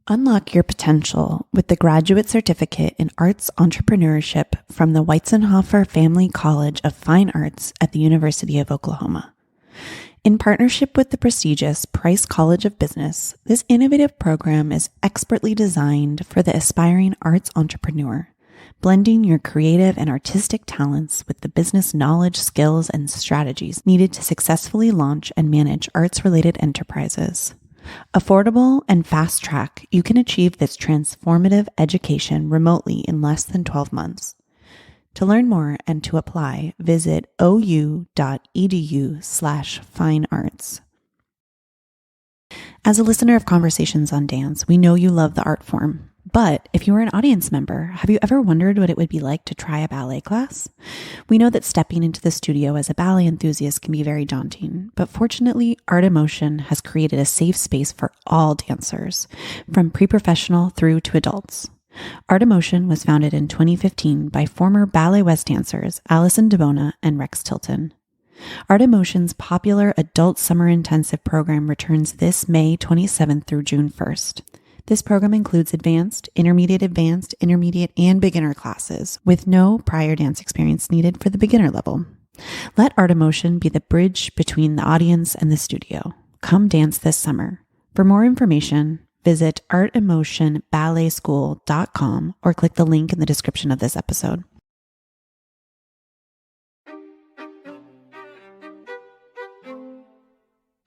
Unlock your potential with the Graduate Certificate in Arts Entrepreneurship from the Weizenhofer Family College of Fine Arts at the University of Oklahoma. In partnership with the prestigious Price College of Business, this innovative program is expertly designed for the aspiring arts entrepreneur, blending your creative and artistic talents with the business knowledge, skills, and strategies needed to successfully launch and manage arts-related enterprises. Affordable and fast track, you can achieve this transformative education remotely in less than 12 months. To learn more and to apply, visit ou.edu/finearts. As a listener of Conversations on Dance, we know you love the art form. But if you are an audience member, have you ever wondered what it would be like to try a ballet class? We know that stepping into the studio as a ballet enthusiast can be very daunting, but fortunately, Art Emotion has created a safe space for all dancers, from pre-professional through to adults. Art Emotion was founded in 2015 by former Ballet West dancers Alison DeBona and Rex Tilton. Art Emotion's popular adult summer intensive program returns this May 27th through June 1st. This program includes advanced, intermediate, and beginner classes with no prior dance experience needed for the beginner level. Let Art Emotion be the bridge between the audience and the studio. Come dance this summer. For more information, visit artemotionballetschool.com or click the link in the description of this episode.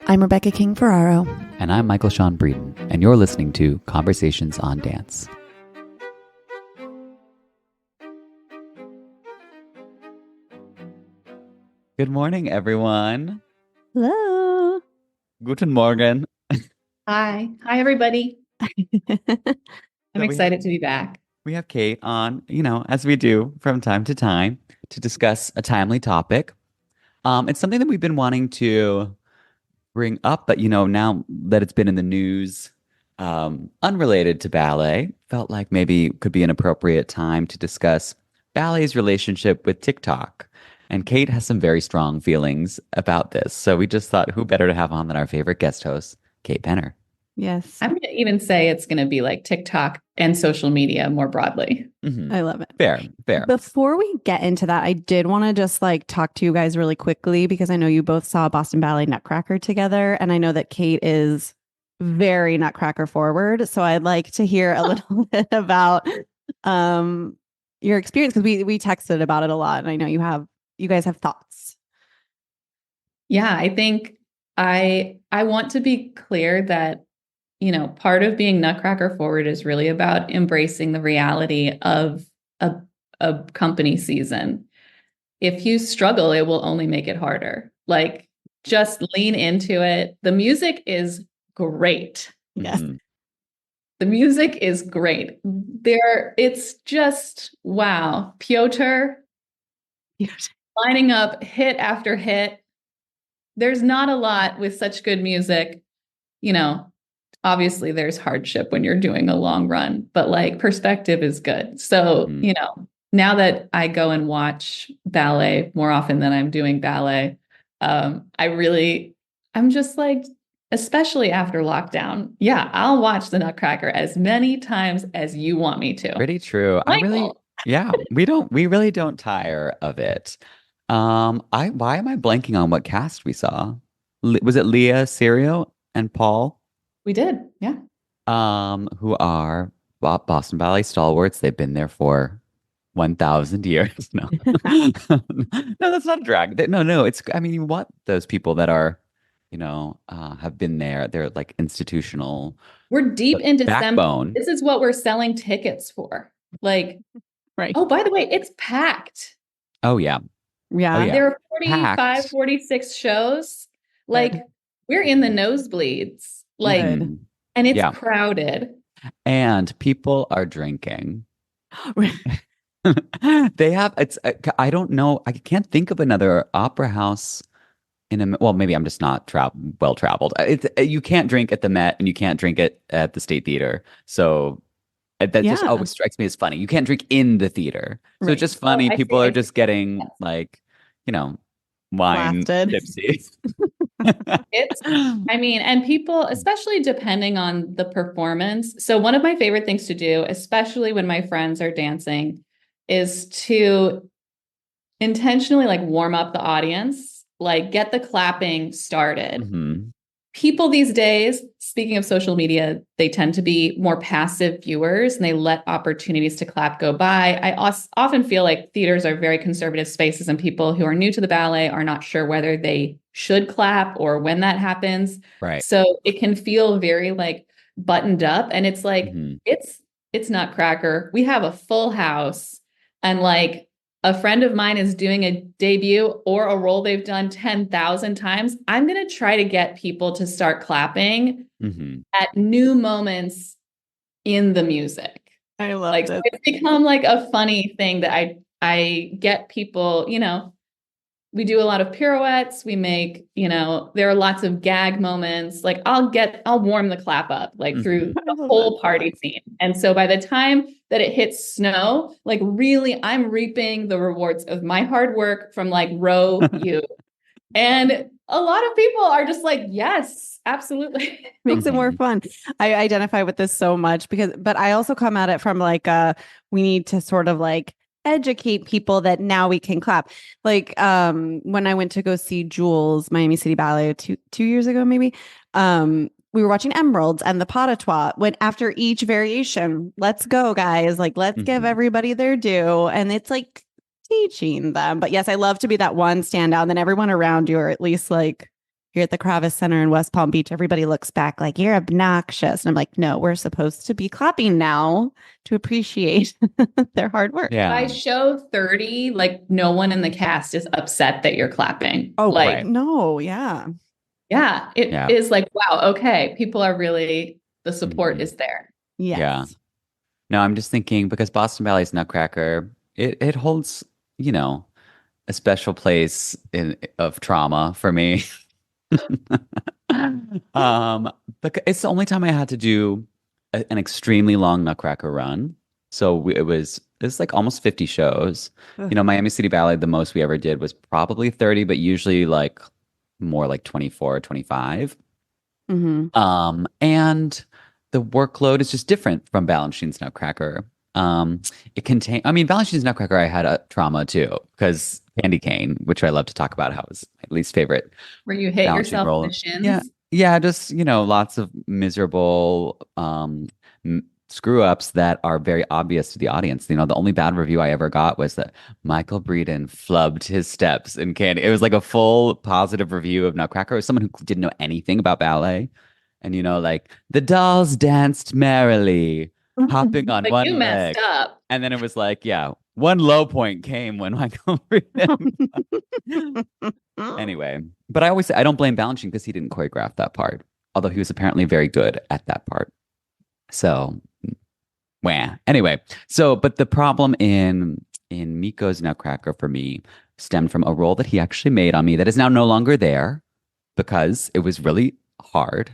I'm Rebecca King Ferraro. And I'm Michael Sean Breeden, and you're listening to Conversations on Dance. Good morning, everyone. Hello. Guten Morgen. Hi, everybody. I'm excited to be back. We have Kate on, as we do from time to time, to discuss a timely topic. It's something that we've been wanting to bring up, but now that it's been in the news, unrelated to ballet, felt like maybe could be an appropriate time to discuss ballet's relationship with TikTok. And Kate has some very strong feelings about this. So we just thought, who better to have on than our favorite guest host, Kate Penner. Yes. I'm going to even say it's going to be like TikTok and social media more broadly. Mm-hmm. I love it. Fair. Before we get into that, I did want to just talk to you guys really quickly because I know you both saw Boston Ballet Nutcracker together. And I know that Kate is very Nutcracker forward. So I'd like to hear a little bit about your experience, because we texted about it a lot. And I know you guys have thoughts. Yeah, I think I want to be clear that part of being Nutcracker forward is really about embracing the reality of a company season. If you struggle, it will only make it harder. Just lean into it. The music is great. Yes. Mm-hmm. The music is great. It's just, wow. Piotr lining up hit after hit. There's not a lot with such good music, obviously there's hardship when you're doing a long run, but perspective is good. So, now that I go and watch ballet more often than I'm doing ballet, I'm just especially after lockdown. Yeah, I'll watch the Nutcracker as many times as you want me to. Pretty true. Michael. We really don't tire of it. Why am I blanking on what cast we saw? Was it Leah, Sirio, and Paul? We did, yeah. Who are Boston Ballet stalwarts. They've been there for 1,000 years. No, no, that's not a drag. No. You want those people that are, have been there. They're institutional. We're deep into backbone. This is what we're selling tickets for. Right. Oh, by the way, it's packed. Oh, yeah. Yeah. There are 45, 46 shows. We're in the nosebleeds. And it's crowded. And people are drinking. They have, I don't know. I can't think of another opera house maybe I'm just not well traveled. You can't drink at the Met and you can't drink it at the State Theater. So that just always strikes me as funny. You can't drink in the theater. So it's just funny. People are just getting wine Blasted. tipsy. It's, I mean, and people, especially depending on the performance. So, one of my favorite things to do, especially when my friends are dancing, is to intentionally like warm up the audience, like get the clapping started. Mhm. People these days, speaking of social media, they tend to be more passive viewers and they let opportunities to clap go by. I often feel like theaters are very conservative spaces and people who are new to the ballet are not sure whether they should clap or when that happens. Right. So it can feel very like buttoned up and it's like Mhm. it's Nutcracker. We have a full house and like a friend of mine is doing a debut or a role they've done 10,000 times, I'm going to try to get people to start clapping Mhm. at new moments in the music. I love Like so it's become like a funny thing that I get people, we do a lot of pirouettes. We make, there are lots of gag moments. Like I'll warm the clap up like through Mhm. I the love whole that. party scene. And so by the time that it hits snow, like really I'm reaping the rewards of my hard work from like row you. And a lot of people are just like, yes, absolutely. Makes it more Mhm. fun. I identify with this so much but I also come at it from like we need to sort of like educate people that now we can clap. Like when I went to go see Jules, Miami City Ballet two years ago, maybe. We were watching Emeralds and the pas de trois when after each variation, let's go, guys. Like, let's give Mhm. everybody their due. And it's like teaching them. But yes, I love to be that one standout. And then everyone around you, or at least like here at the Kravis Center in West Palm Beach, everybody looks back like you're obnoxious. And I'm like, no, we're supposed to be clapping now to appreciate their hard work. By Yeah. show 30, like no one in the cast is upset that you're clapping. Oh, Like, Right. no, yeah. yeah, it Yeah. is like, wow, okay, people are really, the support Mhm. is there. Yeah. Yes. No, I'm just thinking because Boston Ballet's Nutcracker, it holds, you know, a special place in of trauma for me. Um, it's the only time I had to do an extremely long Nutcracker run. So it was like almost 50 shows. Ugh. You know, Miami City Ballet, the most we ever did was probably 30, but usually like more like 24 or 25. Mhm. And the workload is just different from Balanchine's Nutcracker. I mean, Balanchine's Nutcracker, I had a trauma too, because Candy Cane, which I love to talk about, how it was my least favorite Where you hit Balanchine yourself in the role. Yeah, shins. yeah, just, lots of miserable screw ups that are very obvious to the audience. The only bad review I ever got was that Michael Breeden flubbed his steps in Candy. It was like a full positive review of Nutcracker. It was someone who didn't know anything about ballet. And like the dolls danced merrily, hopping on But you one messed leg. up. And then it was like, yeah, one low point came when Michael Breeden. Anyway, but I always say I don't blame Balanchine because he didn't choreograph that part, although he was apparently very good at that part. So, wah. Anyway, but the problem in Miko's Nutcracker for me stemmed from a role that he actually made on me that is now no longer there because it was really hard.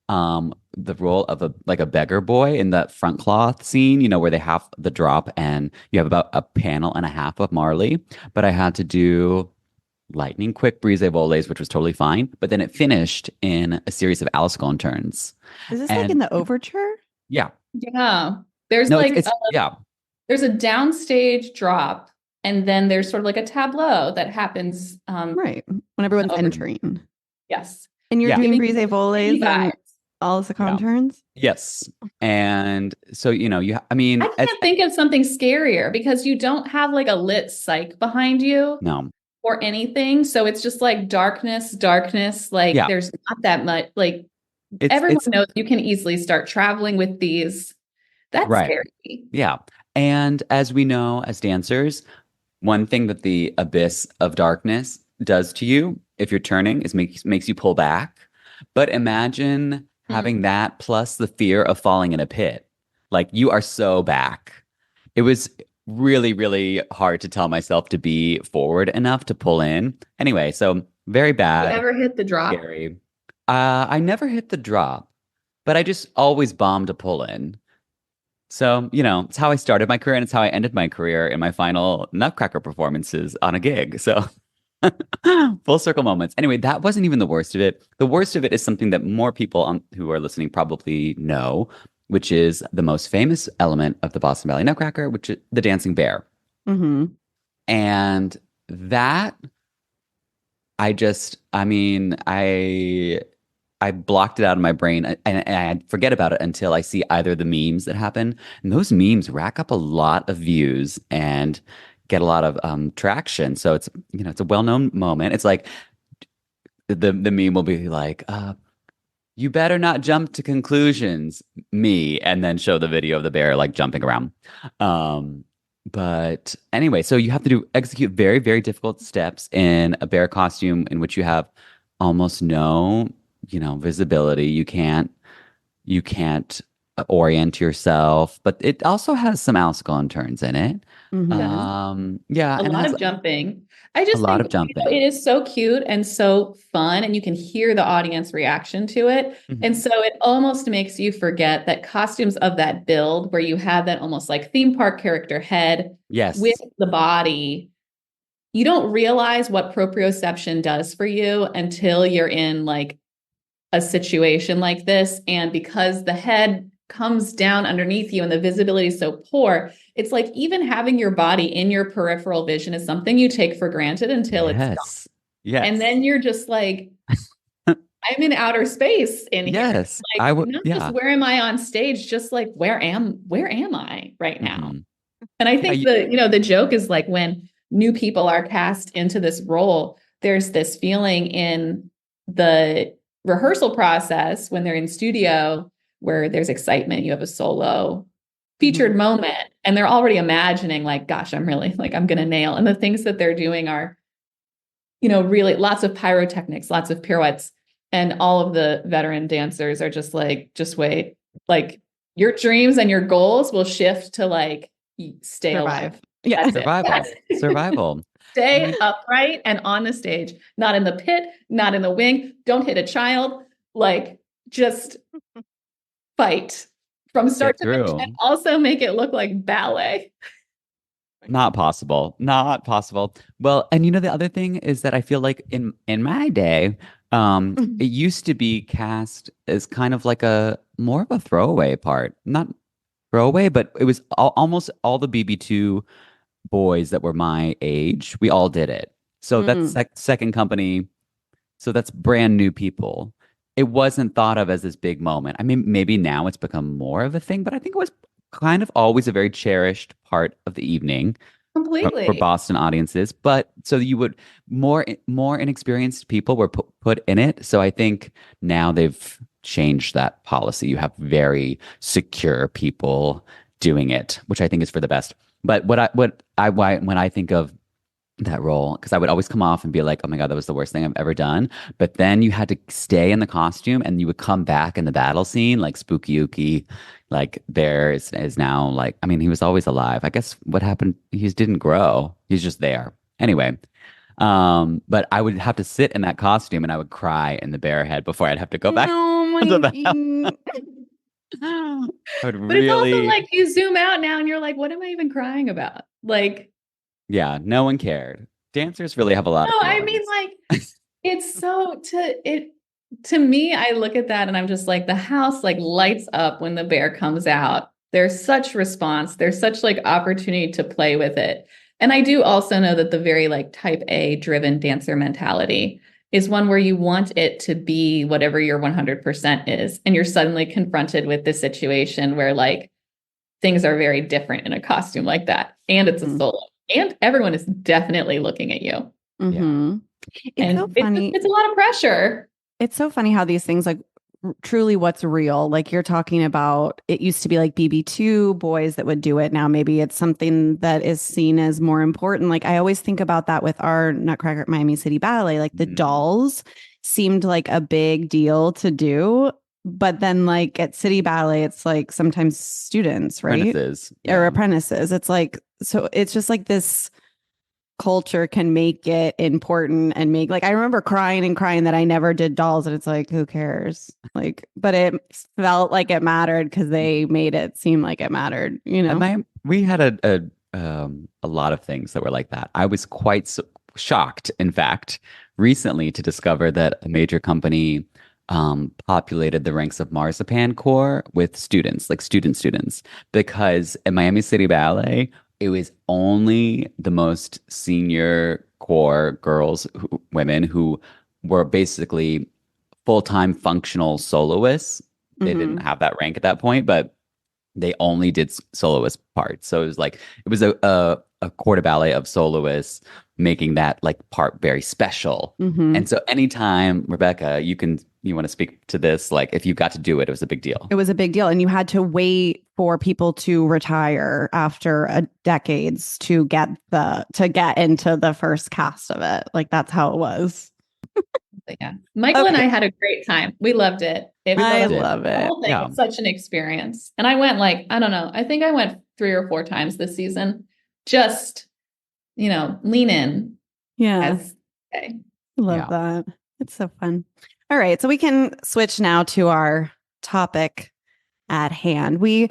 The role of a beggar boy in that front cloth scene, where they have the drop and you have about a panel and a half of Marley, but I had to do lightning quick brise volets, which was totally fine. But then it finished in a series of Alice turns. Is this like in And the overture? yeah, Yeah. There's no, like yeah, there's a downstage drop, and then there's sort of like a tableau that happens. Right. When everyone's Over. entering. Yes. And you're yeah, doing Giving brise you volets and vibes. all the yeah, conturns? yes. And so, I mean, I can't think of something scarier because you don't have like a lit psych behind you no, or anything. So it's just like darkness, darkness. Like yeah, there's not that much. Like it's, everyone it's knows you can easily start traveling with these. That's right. scary. Yeah. And as we know, as dancers, one thing that the abyss of darkness does to you if you're turning is makes you pull back. But imagine having that plus the fear of falling in a pit. Like you are so back. It was really, really hard to tell myself to be forward enough to pull in. Anyway, so very You bad, ever hit the drop? scary. I never hit the drop, but I just always bombed a pull in. So, it's how I started my career and it's how I ended my career in my final Nutcracker performances on a gig. So, Full circle moments. Anyway, that wasn't even the worst of it. The worst of it is something that more people who are listening probably know, which is the most famous element of the Boston Ballet Nutcracker, which is the dancing bear. Mm-hmm. And that I mean, I blocked it out of my brain and I forget about it until I see either the memes that happen. And those memes rack up a lot of views and get a lot of traction. So it's, it's a well-known moment. It's like the meme will be like, you better not jump to conclusions, me, and then show the video of the bear like jumping around. Um, but anyway, so you have to execute very, very difficult steps in a bear costume in which you have almost no, visibility. You can't orient yourself, but it also has some obstacle and turns in it. Mm-hmm. Yeah, A and it lot has of jumping. I a just lot think, of jumping. it is so cute and so fun, and you can hear the audience reaction to it. And Mhm. so it almost makes you forget that costumes of that build, where you have that almost like theme park character head with Yes. the body, you don't realize what proprioception does for you until you're in like a situation like this. And because the head comes down underneath you and the visibility is so poor, it's like even having your body in your peripheral vision is something you take for granted until it's gone. Yes. And Yes. then you're just like, I'm in outer space in here. Yes. I Like, would. not just Yeah. where am I on stage, just like where am I right now? Hmm. And I Yeah. think the joke is like when new people are cast into this role, there's this feeling in the rehearsal process when they're in studio where there's excitement, you have a solo featured Mm-hmm. moment, and they're already imagining like, gosh, I'm really like, I'm going to nail. And the things that they're doing are, really lots of pyrotechnics, lots of pirouettes. And all of the veteran dancers are just like, just wait, like your dreams and your goals will shift to like, stay alive. Survive. Yeah. That's it. Survival. Survival. I Stay mean, upright and on the stage, not in the pit, not in the wing. Don't hit a child. Like, just fight from start get to finish, and through. also make it look like ballet. Not possible. Not possible. Well, and the other thing is that I feel like in my day, it used to be cast as kind of like a more of a throwaway part. Not throwaway, but it was almost all the BB2 boys that were my age. We all did it. So that's Mm. second company. So that's brand new people. It wasn't thought of as this big moment. I mean, maybe now it's become more of a thing, but I think it was kind of always a very cherished part of the evening for Completely. Boston audiences. But so you would more inexperienced people were put in it. So I think now they've changed that policy. You have very secure people doing it, which I think is for the best. But when I think of that role, because I would always come off and be like, oh my God, that was the worst thing I've ever done. But then you had to stay in the costume and you would come back in the battle scene, like Spooky Ookie, like Bear is now like, I mean, he was always alive. I guess what happened, he just didn't grow. He's just there. Anyway, but I would have to sit in that costume and I would cry in the bear head before I'd have to go back Oh to my the house. God. I would But it's also really, like you zoom out now and you're like, what am I even crying about? Like, yeah, no one cared. Dancers really have a lot no, of I mean, feelings. like, it's to me, I look at that and I'm just like, the house like lights up when the bear comes out. There's such response, there's such like opportunity to play with it. And I do also know that the very like type A driven dancer mentality is one where you want it to be whatever your 100% is. And you're suddenly confronted with this situation where like things are very different in a costume like that. And it's a Mhm. solo. And everyone is definitely looking at you. Yeah. Mhm. It's so And it's funny. it's a lot of pressure. It's so funny how these things like truly what's real. Like you're talking about, it used to be like BB2 boys that would do it. Now maybe it's something that is seen as more important. Like I always think about that with our Nutcracker at Miami City Ballet. Like the Mhm. dolls seemed like a big deal to do. But then like at City Ballet, it's like sometimes students, right? Apprentices. Or Yeah. apprentices. It's like, so it's just like this culture can make it important and make like I remember crying and crying that I never did dolls and it's like who cares like but it felt like it mattered because they made it seem like it mattered. And we had a lot of things that were like that. I was shocked, in fact, recently to discover that a major company populated the ranks of marzipan corps with students, like students, because at Miami City Ballet, it was only the most senior core women who were basically full-time functional soloists. They didn't Mm-hmm. have that rank at that point, but they only did soloist parts. So it was a corps de ballet of soloists making that like part very special. Mm-hmm. And so anytime, Rebecca, you want to speak to this, like if you got to do it, it was a big deal. It was a big deal. And you had to wait for people to retire after decades to get into the first cast of it. Like that's how it was. But yeah, Michael and I had a great time. We loved it. I love The it. whole thing Yeah. was such an experience. And I went like, I don't know, I think I went 3 or 4 times this season. Just, lean in. Yeah. Okay. Love that. It's so fun. All right. So we can switch now to our topic at hand. We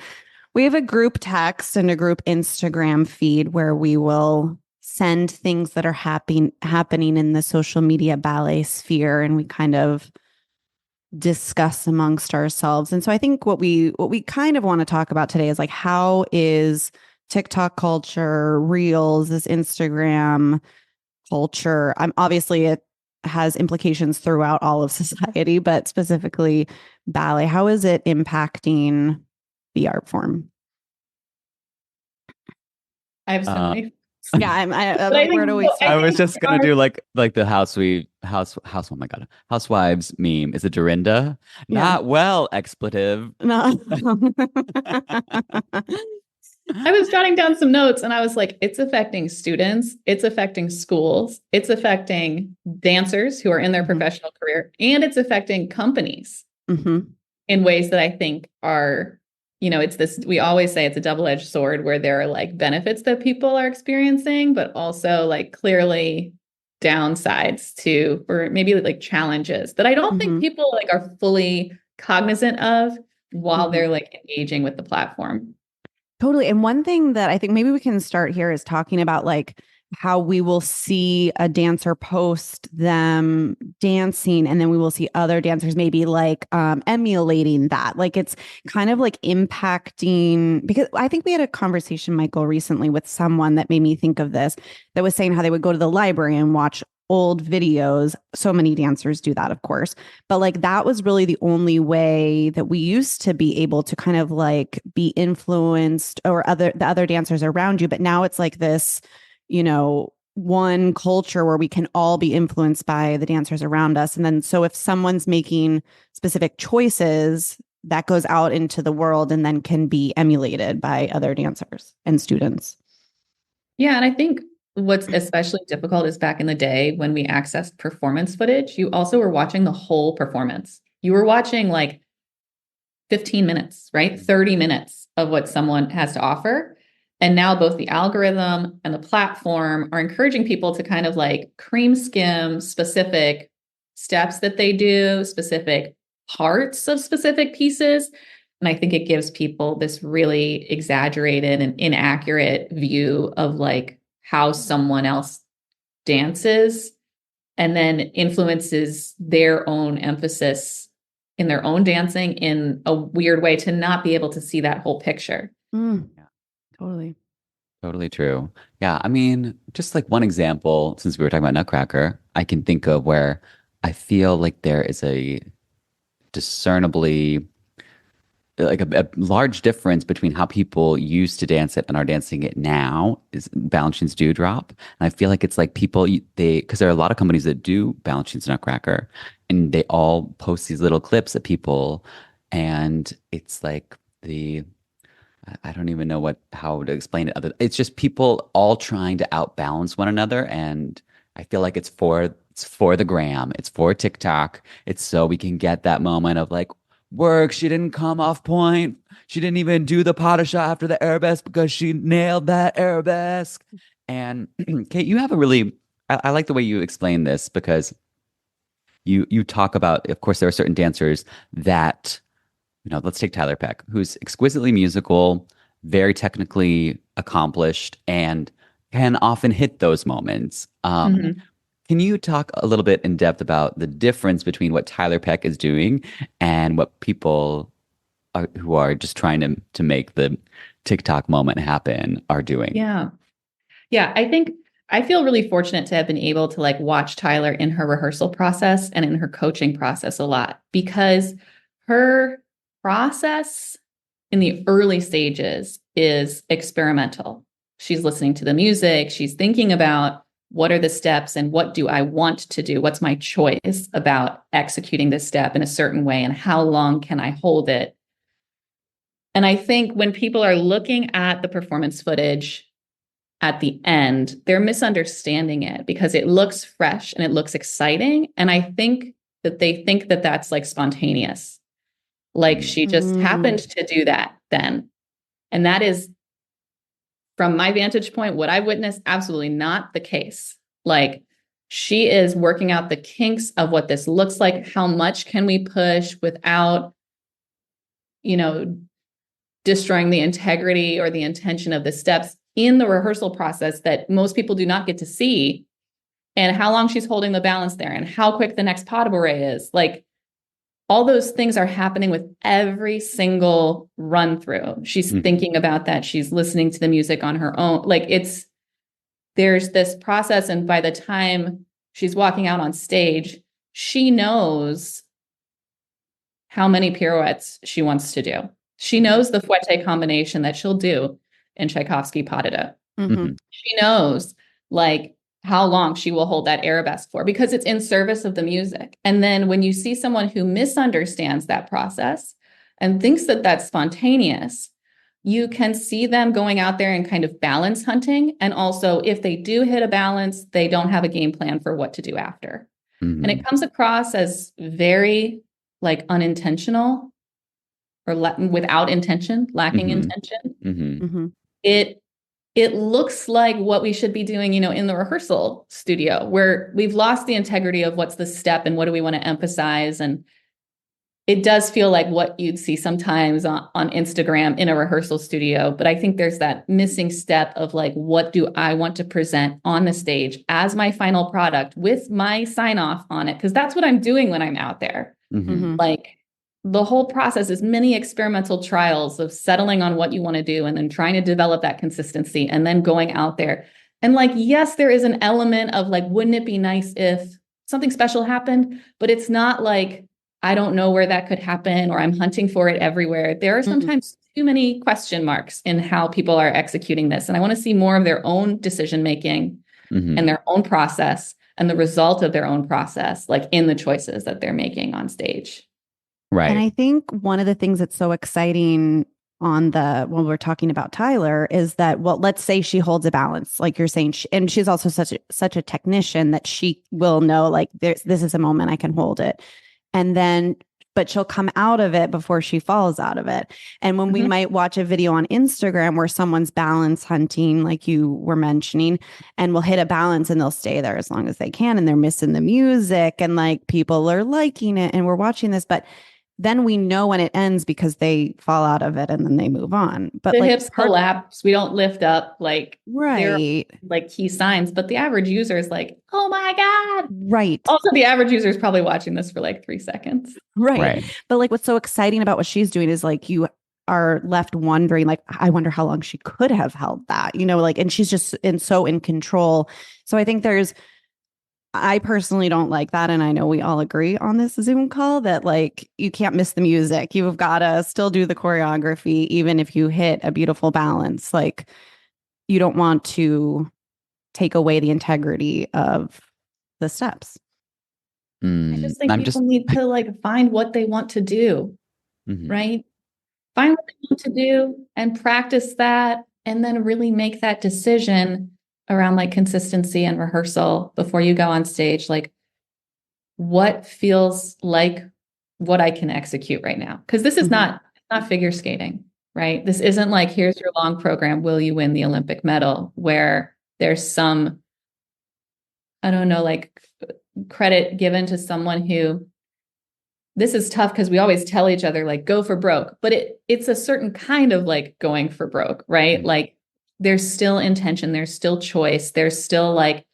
have a group text and a group Instagram feed where we will send things that are happening in the social media ballet sphere, and we kind of discuss amongst ourselves. And so I think what we kind of want to talk about today is like, how is TikTok culture, Reels, this Instagram culture? Obviously it has implications throughout all of society, but specifically ballet. How is it impacting the art form? I have so many. Yeah, where do we start? I was just gonna do like the oh my God, housewives meme. Is it Dorinda? Yeah. Not well, expletive. No. I was jotting down some notes and I was like, it's affecting students, it's affecting schools, it's affecting dancers who are in their professional career, and it's affecting companies in ways that I think are, it's this, we always say it's a double-edged sword where there are like benefits that people are experiencing, but also like clearly downsides to, or maybe like challenges that I don't think people like are fully cognizant of while they're like engaging with the platform. Totally. And one thing that I think maybe we can start here is talking about like how we will see a dancer post them dancing, and then we will see other dancers maybe like emulating that. Like it's kind of like impacting, because I think we had a conversation, Michael, recently with someone that made me think of this, that was saying how they would go to the library and watch old videos. So many dancers do that, of course, but like that was really the only way that we used to be able to kind of like be influenced, or the other dancers around you. But now it's like this, one culture where we can all be influenced by the dancers around us. And then so if someone's making specific choices, that goes out into the world and then can be emulated by other dancers and students. Yeah, and I think what's especially difficult is back in the day when we accessed performance footage, you also were watching the whole performance. You were watching like 15 minutes, right? 30 minutes of what someone has to offer. And now both the algorithm and the platform are encouraging people to kind of like cream skim specific steps that they do, specific parts of specific pieces. And I think it gives people this really exaggerated and inaccurate view of like how someone else dances, and then influences their own emphasis in their own dancing in a weird way to not be able to see that whole picture. Totally True. Yeah. I mean, just like one example, since we were talking about Nutcracker, I can think of where I feel like there is a discernibly like a large difference between how people used to dance it and are dancing it now is Balanchine's Dewdrop. And I feel like it's like people, because there are a lot of companies that do Balanchine's Nutcracker, and they all post these little clips of people. And it's like I don't even know how to explain it. It's just people all trying to outbalance one another. And I feel like it's for the gram, it's for TikTok. It's so we can get that moment of like, work, she didn't come off point. She didn't even do the pas de chat after the arabesque because she nailed that arabesque. And Kate, you have I like the way you explain this, because you talk about, of course, there are certain dancers that, let's take Tyler Peck, who's exquisitely musical, very technically accomplished, and can often hit those moments. Can you talk a little bit in depth about the difference between what Tyler Peck is doing and what people who are just trying to make the TikTok moment happen are doing? Yeah. Yeah. I think I feel really fortunate to have been able to like watch Tyler in her rehearsal process and in her coaching process a lot, because her process in the early stages is experimental. She's listening to the music. She's thinking about what are the steps and what do I want to do? What's my choice about executing this step in a certain way, and how long can I hold it? And I think when people are looking at the performance footage at the end, they're misunderstanding it because it looks fresh and it looks exciting. And I think that they think that that's like spontaneous. Like she just happened to do that then. And that is, from my vantage point, what I've witnessed, absolutely not the case. Like she is working out the kinks of what this looks like. How much can we push without, destroying the integrity or the intention of the steps in the rehearsal process that most people do not get to see, and how long she's holding the balance there, and how quick the next pas de bourrée is. Like all those things are happening with every single run through. She's thinking about that. She's listening to the music on her own. Like there's this process. And by the time she's walking out on stage, she knows how many pirouettes she wants to do. She knows the fouette combination that she'll do in Tchaikovsky pas de deux. She knows like how long she will hold that arabesque for, because it's in service of the music. And then when you see someone who misunderstands that process and thinks that that's spontaneous, you can see them going out there and kind of balance hunting. And also, if they do hit a balance, they don't have a game plan for what to do after. And it comes across as very like unintentional or without intention, lacking intention. It looks like what we should be doing, in the rehearsal studio, where we've lost the integrity of what's the step and what do we want to emphasize. And it does feel like what you'd see sometimes on Instagram in a rehearsal studio. But I think there's that missing step of like, what do I want to present on the stage as my final product with my sign off on it? Because that's what I'm doing when I'm out there. Like the whole process is many experimental trials of settling on what you want to do and then trying to develop that consistency and then going out there. And like, yes, there is an element of like, wouldn't it be nice if something special happened? But it's not like, I don't know where that could happen or I'm hunting for it everywhere. There are sometimes too many question marks in how people are executing this. And I want to see more of their own decision-making and their own process and the result of their own process, like in the choices that they're making on stage. Right. And I think one of the things that's so exciting when we're talking about Tyler is that, well, let's say she holds a balance, like you're saying, and she's also such a technician that she will know, like, this is a moment I can hold it. And then, but she'll come out of it before she falls out of it. And when we might watch a video on Instagram where someone's balance hunting, like you were mentioning, and will hit a balance and they'll stay there as long as they can, and they're missing the music and like people are liking it and we're watching this, but then we know when it ends because they fall out of it and then they move on. But the like hips collapse, we don't lift up, like right, like key signs. But the average user is like, oh my God. Right. Also, the average user is probably watching this for like 3 seconds. Right. But like what's so exciting about what she's doing is like you are left wondering, like, I wonder how long she could have held that, like, and she's just so in control. So I think I personally don't like that. And I know we all agree on this Zoom call that like you can't miss the music. You've got to still do the choreography, even if you hit a beautiful balance. Like you don't want to take away the integrity of the steps. I just think people need to like find what they want to do, right? Find what they want to do and practice that, and then really make that decision around like consistency and rehearsal before you go on stage. Like what feels like what I can execute right now? Because this is not figure skating, right? This isn't like, here's your long program, will you win the Olympic medal? Where there's some, I don't know, like credit given to someone who, this is tough because we always tell each other like, go for broke, but it's a certain kind of like going for broke, right? Like there's still intention, there's still choice, there's still like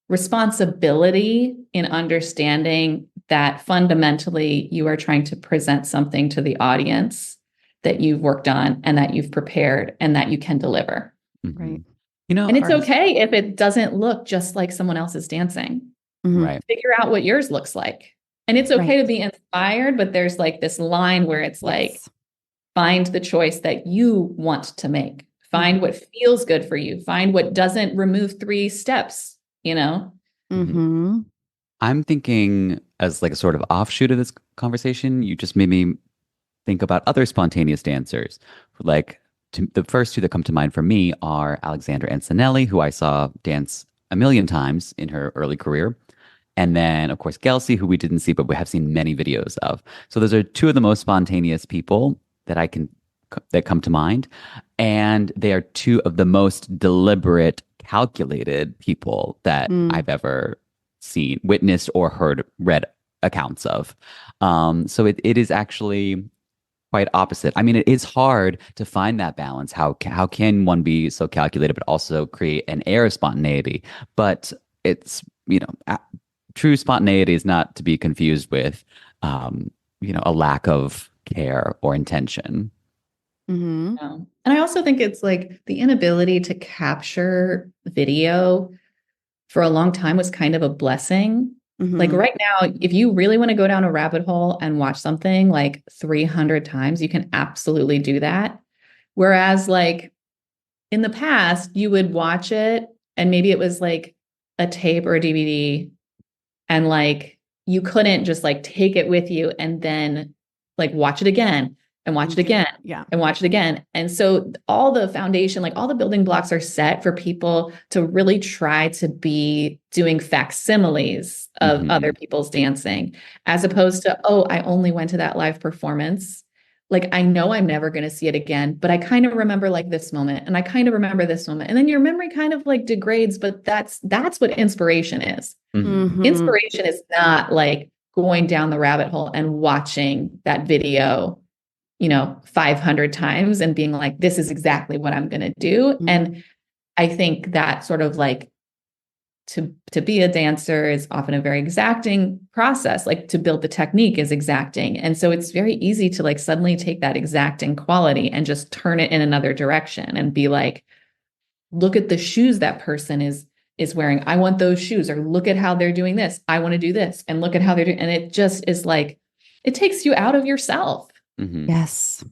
responsibility in understanding that fundamentally you are trying to present something to the audience that you've worked on and that you've prepared and that you can deliver. Mm-hmm. Right. You know, and it's okay if it doesn't look just like someone else's dancing. Right. Figure out what yours looks like. And it's okay to be inspired, but there's like this line where it's like, find the choice that you want to make. Find what feels good for you. Find what doesn't remove 3 steps, you know? I'm thinking as like a sort of offshoot of this conversation, you just made me think about other spontaneous dancers. Like the first 2 that come to mind for me are Alexandra Antonelli, who I saw dance a million times in her early career. And then, of course, Gelsey, who we didn't see, but we have seen many videos of. So those are 2 of the most spontaneous people that come to mind. And they are 2 of the most deliberate, calculated people that I've ever seen, witnessed, or read accounts of. So it is actually quite opposite. I mean, it is hard to find that balance. How can one be so calculated but also create an air of spontaneity? But it's, true spontaneity is not to be confused with, a lack of care or intention. And I also think it's like the inability to capture video for a long time was kind of a blessing. Like right now, if you really want to go down a rabbit hole and watch something like 300 times, you can absolutely do that. Whereas like in the past, you would watch it and maybe it was like a tape or a DVD, and like you couldn't just like take it with you and then like watch it again and watch it again and watch it again. And so all the foundation, like all the building blocks are set for people to really try to be doing facsimiles of other people's dancing, as opposed to, oh, I only went to that live performance. Like, I know I'm never going to see it again, but I kind of remember like this moment and I kind of remember this moment. And then your memory kind of like degrades, but that's what inspiration is. Inspiration is not like going down the rabbit hole and watching that video 500 times and being like, this is exactly what I'm going to do. And I think that sort of like to be a dancer is often a very exacting process. Like to build the technique is exacting. And so it's very easy to like suddenly take that exacting quality and just turn it in another direction and be like, look at the shoes that person is wearing. I want those shoes. Or look at how they're doing this. I want to do this. And look at how they're doing. And it just is like, it takes you out of yourself. Yes,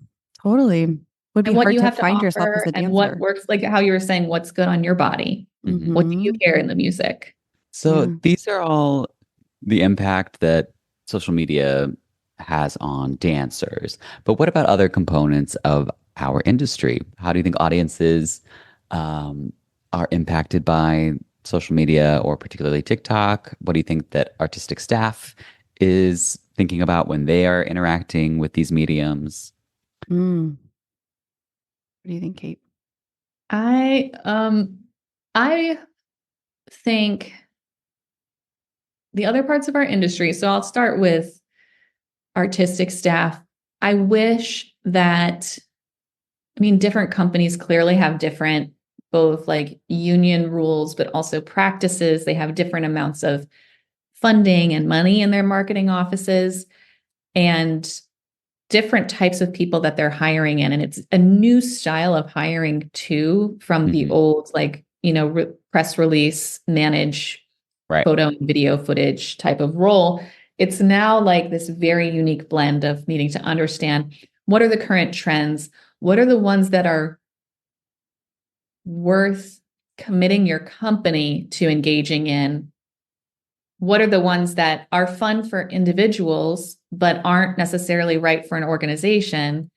totally. Would be hard to find yourself as a dancer. And what works, like how you were saying, what's good on your body. What do you hear in the music? So these are all the impact that social media has on dancers. But what about other components of our industry? How do you think audiences are impacted by social media, or particularly TikTok? What do you think that artistic staff is thinking about when they are interacting with these mediums? What do you think, Kate? I think the other parts of our industry, so I'll start with artistic staff. I wish that, different companies clearly have different, both like union rules, but also practices. They have different amounts of funding and money in their marketing offices and different types of people that they're hiring in. And it's a new style of hiring too, from the old, like, press release, manage photo and video footage type of role. It's now like this very unique blend of needing to understand what are the current trends, what are the ones that are worth committing your company to engaging in, what are the ones that are fun for individuals but aren't necessarily right for an organization.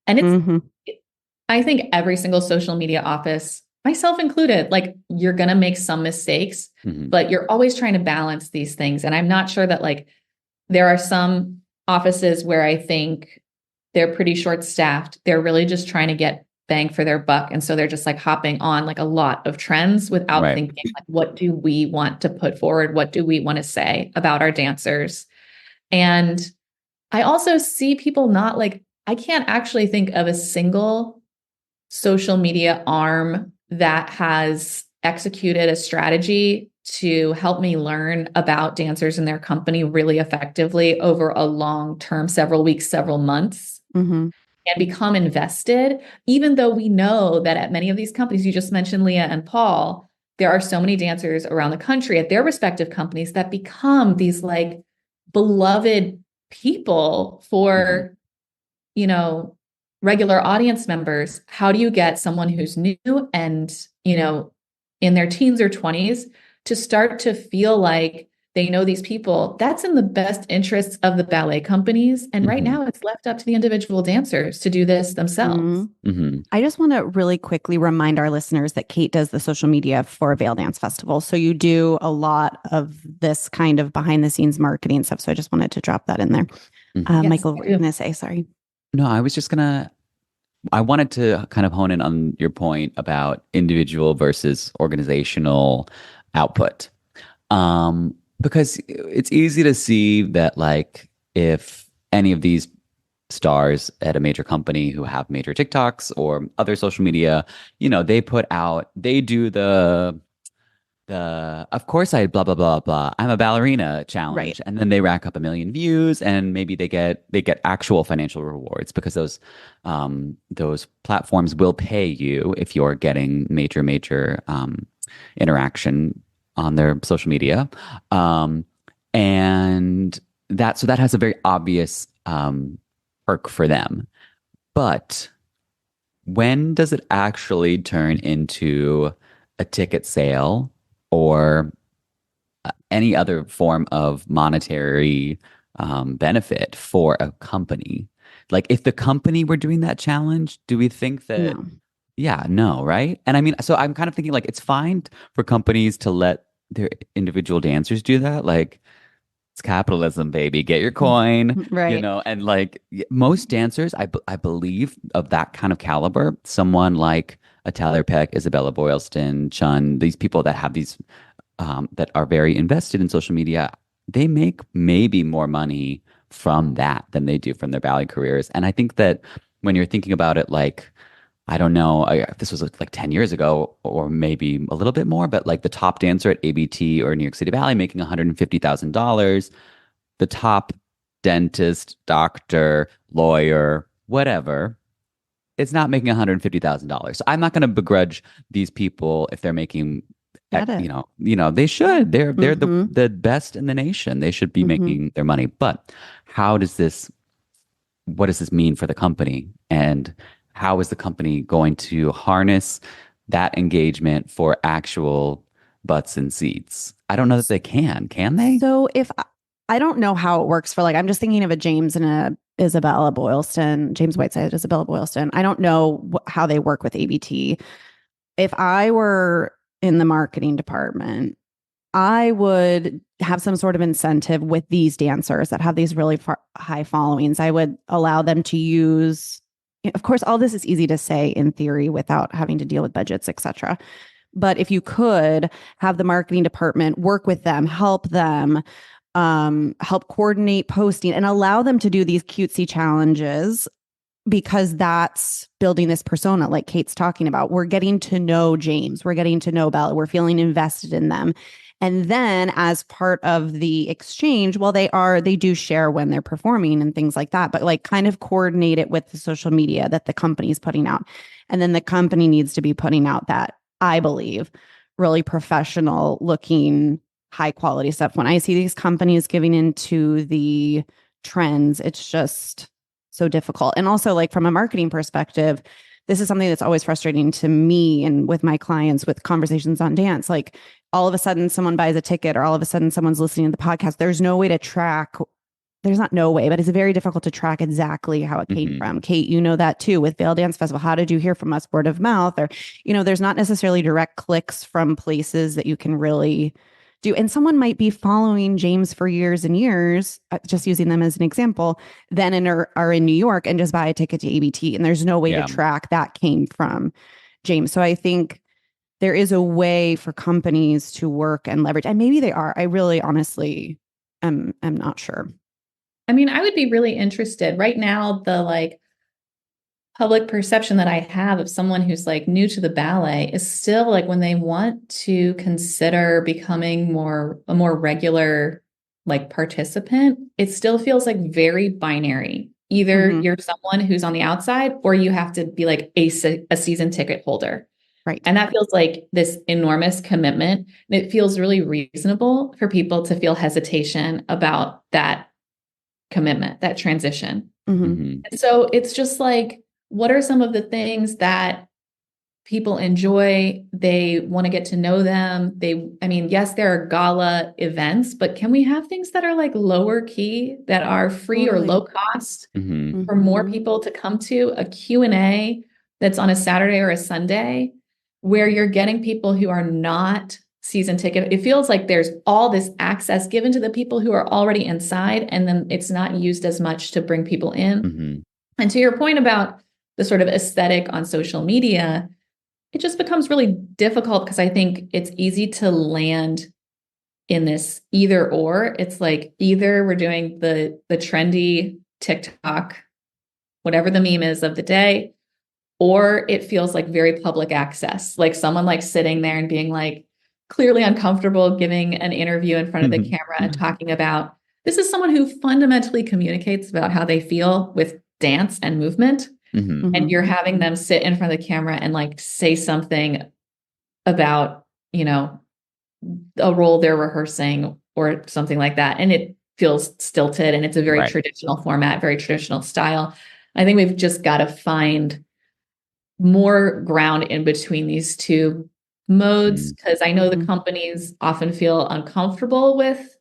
And it's I think every single social media office, myself included, like you're going to make some mistakes, but you're always trying to balance these things. And I'm not sure that like there are some offices where I think they're pretty short staffed. They're really just trying to get bang for their buck. And so they're just like hopping on like a lot of trends without thinking like, what do we want to put forward? What do we want to say about our dancers? And I also see people not like, I can't actually think of a single social media arm that has executed a strategy to help me learn about dancers and their company really effectively over a long term, several weeks, several months, Mm-hmm. and become invested, even though we know that at many of these companies, you just mentioned Leah and Paul, there are so many dancers around the country at their respective companies that become these like beloved people for, you know, regular audience members. How do you get someone who's new and, you know, in their teens or 20s to start to feel like they know these people? That's in the best interests of the ballet companies. And right now it's left up to the individual dancers to do this themselves. I just want to really quickly remind our listeners that Kate does the social media for Vail Dance Festival. So you do a lot of this kind of behind the scenes marketing stuff. So I just wanted to drop that in there. Yes, Michael, what were you going to say? Sorry. No, I wanted to kind of hone in on your point about individual versus organizational output. Because it's easy to see that, like, if any of these stars at a major company who have major TikToks or other social media, they do the of course I blah blah blah blah I'm a ballerina challenge, Right. and then they rack up 1 million views, and maybe they get actual financial rewards because those platforms will pay you if you're getting major interaction on their social media, and that has a very obvious perk for them. But when does it actually turn into a ticket sale or any other form of monetary benefit for a company? Like, if the company were doing that challenge, do we think that? No. Yeah, no, right? And I mean, so I'm kind of thinking like it's fine for companies to let their individual dancers do that. Like, it's capitalism, baby. Get your coin, Right. and like most dancers, I believe of that kind of caliber, someone like a Tyler Peck, Isabella Boylston, Chun, these people that have these that are very invested in social media, they make maybe more money from that than they do from their ballet careers. And I think that when you're thinking about it, like, I don't know, this was like 10 years ago or maybe a little bit more, but like the top dancer at ABT or New York City Ballet making $150,000, the top dentist, doctor, lawyer, whatever, it's not making $150,000. So I'm not going to begrudge these people if they're making, Get it. they should. They're Mhm. the best in the nation. They should be making their money. But how does this what does this mean for the company? And how is the company going to harness that engagement for actual butts and seats? I don't know that they can they? So if I don't know how it works for, like, I'm just thinking of a James and a Isabella Boylston, James Whiteside, Isabella Boylston. I don't know how they work with ABT. If I were in the marketing department, I would have some sort of incentive with these dancers that have these really high followings. I would allow them to use, of course, all this is easy to say in theory without having to deal with budgets, etc. But if you could have the marketing department work with them, help them, help coordinate posting and allow them to do these cutesy challenges, because that's building this persona like Kate's talking about. We're getting to know James. We're getting to know Bella. We're feeling invested in them. And then as part of the exchange, well, they do share when they're performing and things like that, but like kind of coordinate it with the social media that the company's putting out. And then the company needs to be putting out that, I believe, really professional looking, high quality stuff. When I see these companies giving into the trends, it's just so difficult. And also, like, from a marketing perspective, this is something that's always frustrating to me and with my clients with conversations on dance. Like, all of a sudden someone buys a ticket or all of a sudden someone's listening to the podcast. There's no way to track. There's not no way, but it's very difficult to track exactly how it came from. Kate, you know that too with Vail Dance Festival. How did you hear from us? Word of mouth, or, there's not necessarily direct clicks from places that you can really do. And someone might be following James for years and years, just using them as an example, then are in New York and just buy a ticket to ABT. And there's no way to track that came from James. So I think there is a way for companies to work and leverage, and maybe they are. I really honestly am not sure. I mean, I would be really interested right now. public perception that I have of someone who's like new to the ballet is still like when they want to consider becoming a more regular like participant, it still feels like very binary. Either Mhm. you're someone who's on the outside or you have to be like a season ticket holder. Right. And that feels like this enormous commitment. And it feels really reasonable for people to feel hesitation about that commitment, that transition. Mhm. Mhm. And so it's just like, what are some of the things that people enjoy? They want to get to know them. I mean, yes, there are gala events, but can we have things that are like lower key, that are free or Totally. low cost Mhm. for more Mhm. people to come to? A Q&A that's on a Saturday or a Sunday where you're getting people who are not season ticket. It feels like there's all this access given to the people who are already inside, and then it's not used as much to bring people in. Mhm. And to your point about the sort of aesthetic on social media, it just becomes really difficult because I think it's easy to land in this either or. It's like either we're doing the trendy TikTok, whatever the meme is of the day, or it feels like very public access, like someone like sitting there and being like clearly uncomfortable giving an interview in front of the camera and talking about this is someone who fundamentally communicates about how they feel with dance and movement. Mhm. And Mhm. you're having them sit in front of the camera and like say something about, you know, a role they're rehearsing or something like that. And it feels stilted and it's a very Right. traditional format, very traditional style. I think we've just got to find more ground in between these two modes, Mhm. because I know the Mhm. companies often feel uncomfortable with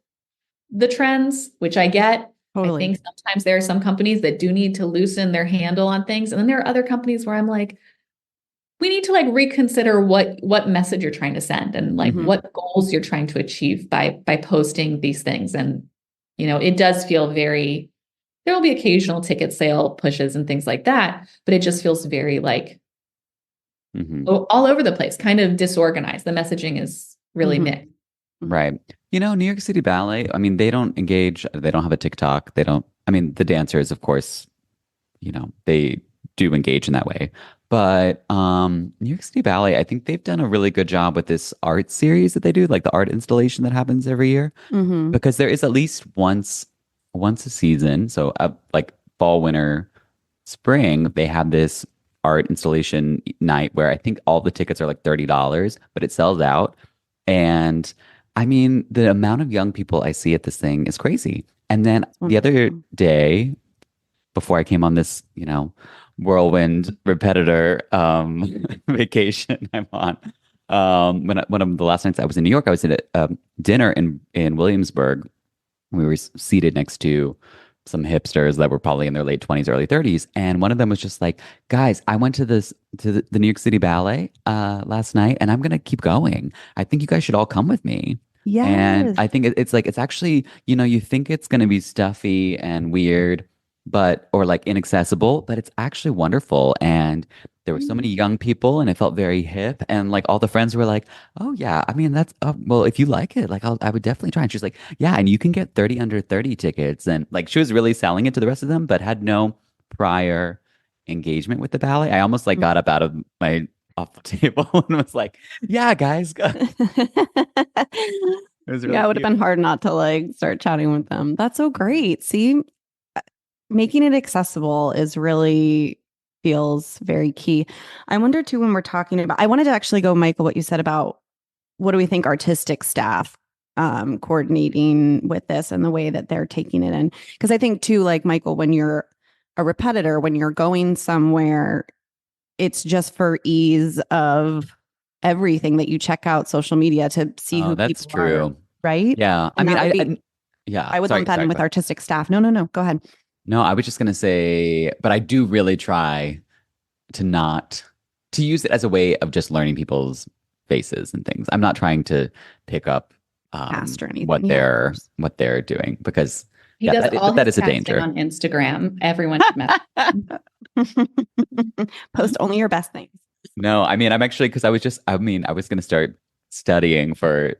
the trends, which I get. I Totally. think sometimes there are some companies that do need to loosen their handle on things. And then there are other companies where I'm like, we need to like reconsider what message you're trying to send and like Mhm. what goals you're trying to achieve by posting these things. And it does feel very, there will be occasional ticket sale pushes and things like that, but it just feels very like Mhm. all over the place, kind of disorganized. The messaging is really Mhm. mixed. Right. New York City Ballet, I mean, they don't engage, they don't have a TikTok. They don't, I mean, the dancers, of course, they do engage in that way. But New York City Ballet, I think they've done a really good job with this art series that they do, like the art installation that happens every year, Mhm. because there is at least once a season, so like fall, winter, spring, they have this art installation night where I think all the tickets are like $30, but it sells out. And I mean, the amount of young people I see at this thing is crazy. And then It's the other wonderful. day, before I came on this, whirlwind repetitor vacation I'm on, one of the last nights I was in New York, I was at a dinner in Williamsburg. We were seated next to some hipsters that were probably in their late 20s, early 30s. And one of them was just like, guys, I went to the New York City Ballet last night and I'm gonna keep going. I think you guys should all come with me. And Yes. I think it's like it's actually, you think it's gonna be stuffy and weird, or like inaccessible, but it's actually wonderful. And there were so many young people and it felt very hip. And like all the friends were like, oh yeah, I mean that's well, if you like it, like I would definitely try. And she's like, yeah, and you can get 30 under 30 tickets. And like she was really selling it to the rest of them, but had no prior engagement with the ballet. I almost like got up out of my off the table and was like, yeah, guys, go. It was really Yeah, it would have cute. been hard not to like start chatting with them. That's so great. See, making it accessible is really feels very key. I wonder too when we're talking about, I wanted to actually go, Michael, what you said about what do we think artistic staff coordinating with this and the way that they're taking it in. Because I think too, like Michael, when you're a repetitor, when you're going somewhere, it's just for ease of everything that you check out social media to see Oh, who that's people are, true. right? Yeah. I And mean, that would be, yeah, I would lump sorry, that in sorry, go with ahead. artistic staff. No, no, no. Go ahead. No, I was just gonna say, but I do really try to not to use it as a way of just learning people's faces and things. I'm not trying to pick up Cast or anything. Yeah, of course. what they're doing because He does all but that his is a casting danger. on Instagram. Everyone should mess. Post only your best things. No, I mean I'm actually because I was gonna start studying for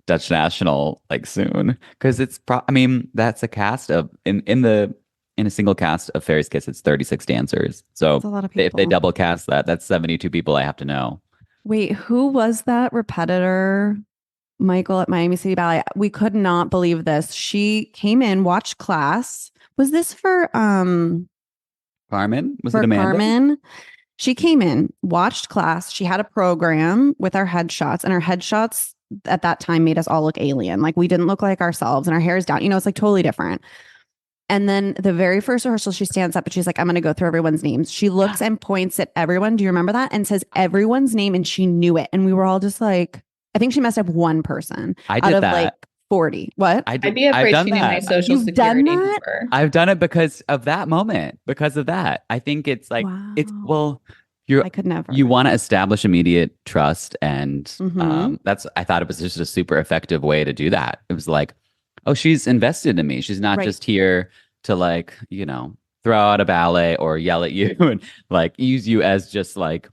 Dutch National like soon because I mean that's a cast of in the in a single cast of Fairy's Kiss, it's 36 dancers. So That's a lot of if they people. double cast that, that's 72 people I have to know. Wait, who was that repetitor? Michael at Miami City Ballet. We could not believe this. She came in, watched class. Was this Carmen? Was it for Amanda? Carmen? She came in, watched class. She had a program with our headshots, and our headshots at that time made us all look alien. Like we didn't look like ourselves, and our hair is down. It's like totally different. And then the very first rehearsal, she stands up and she's like, I'm going to go through everyone's names. She looks and points at everyone. Do you remember that? And says everyone's name. And she knew it. And we were all just like, I think she messed up one person I out did of that. like 40. What? I'd be afraid she knew my social You've done security that? number. I've done it because of that moment, because of that. I think it's like, Wow. you're, I could never. you want to establish immediate trust. And Mhm. I thought it was just a super effective way to do that. It was like, oh, she's invested in me. She's not Right. just here to like, throw out a ballet or yell at you and like use you as just like,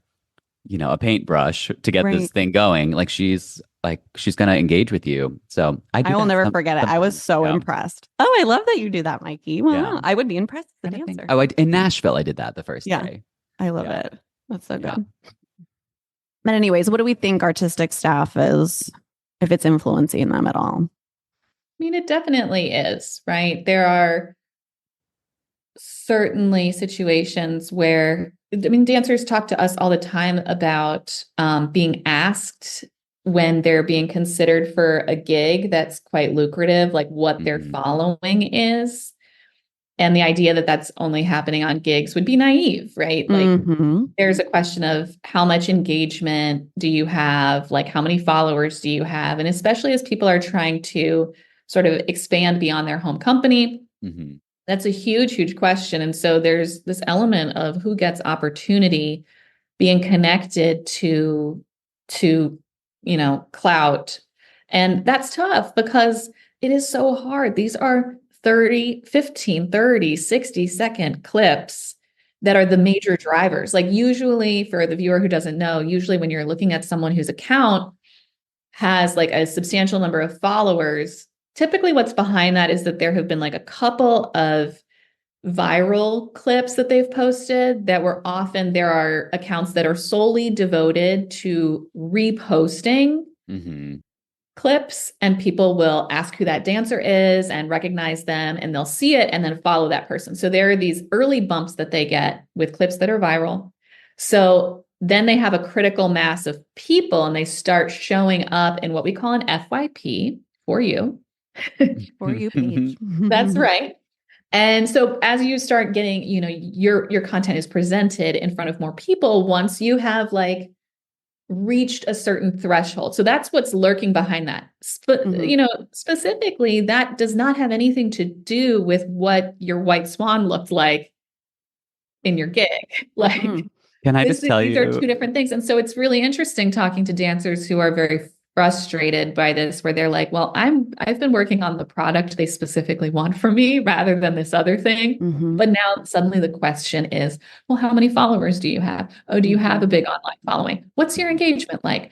a paintbrush to get this Right. thing going. Like she's going to engage with you. So I will that never forget it. I was sometimes. so Yeah. impressed. Oh, I love that you do that, Mikey. Wow. Yeah. I would be impressed as a And I think- dancer. in Nashville, I did that the first Yeah. day. I love Yeah. it. That's so Yeah. good. But anyways, what do we think artistic staff is, if it's influencing them at all? I mean, it definitely is, right? There are certainly situations where, dancers talk to us all the time about being asked when they're being considered for a gig that's quite lucrative, like what their following is. And the idea that that's only happening on gigs would be naive, right? Like there's a question of how much engagement do you have? Like how many followers do you have? And especially as people are trying to sort of expand beyond their home company, that's a huge, huge question. And so there's this element of who gets opportunity being connected to clout. And that's tough because it is so hard. These are 15, 30, 60-second clips that are the major drivers. Like usually for the viewer who doesn't know, usually when you're looking at someone whose account has like a substantial number of followers, typically what's behind that is that there have been like a couple of viral clips that they've posted that were often, there are accounts that are solely devoted to reposting clips, and people will ask who that dancer is and recognize them, and they'll see it and then follow that person. So there are these early bumps that they get with clips that are viral. So then they have a critical mass of people and they start showing up in what we call an FYP, for you. For you page. That's right. And so as you start getting, your content is presented in front of more people once you have like reached a certain threshold. So that's what's lurking behind that. Specifically, that does not have anything to do with what your white swan looked like in your gig. Like, can I just tell you? These are two different things. And so it's really interesting talking to dancers who are very frustrated by this, where they're like, well, I've been working on the product they specifically want from me rather than this other thing. But now suddenly the question is, well, how many followers do you have? Oh, do you have a big online following? What's your engagement like?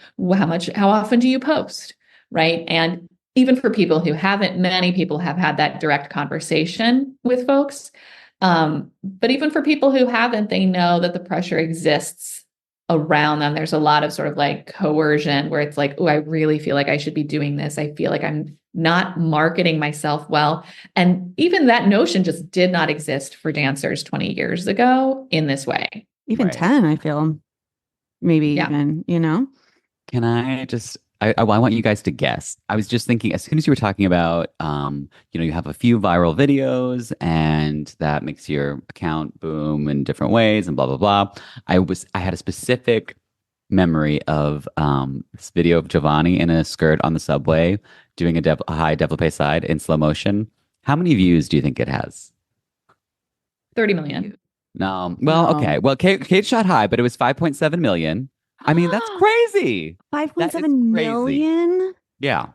How often do you post? Right. And even for people who haven't, many people have had that direct conversation with folks. But even for people who haven't, they know that the pressure exists around them. There's a lot of sort of like coercion where it's like, oh, I really feel like I should be doing this. I feel like I'm not marketing myself well. And even that notion just did not exist for dancers 20 years ago in this way. Even 10, I feel. Maybe even, Can I just, I want you guys to guess. I was just thinking, as soon as you were talking about, you have a few viral videos and that makes your account boom in different ways and blah, blah, blah. I had a specific memory of this video of Giovanni in a skirt on the subway doing a high développé side in slow motion. How many views do you think it has? 30 million. No. Well, okay. Well, Kate shot high, but it was 5.7 million. I mean, that's crazy. 5.7 million? Yeah.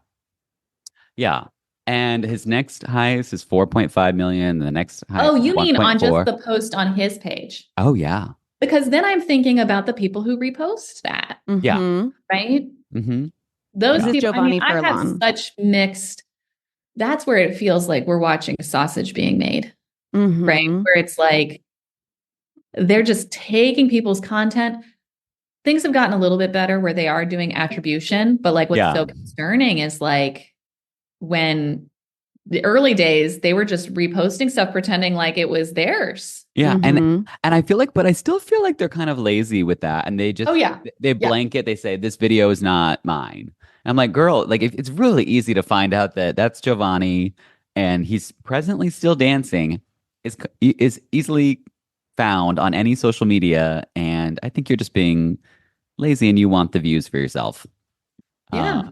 Yeah. And his next highest is 4.5 million. The next highest. Oh, you mean 1. on just the post on his page? Oh, yeah. Because then I'm thinking about the people who repost that. Yeah. Right? Those people, Giovanni I have such mixed, that's where it feels like we're watching a sausage being made. right? Where it's like they're just taking people's content. Things have gotten a little bit better where they are doing attribution, but like what's so concerning is like when the early days, they were just reposting stuff, pretending like it was theirs. Yeah. And I feel like, but I still feel like they're kind of lazy with that. And they just, they blanket, they say, this video is not mine. And I'm like, girl, like if it's really easy to find out that that's Giovanni and he's presently still dancing is easily found on any social media. And I think you're just being lazy and you want the views for yourself. Yeah.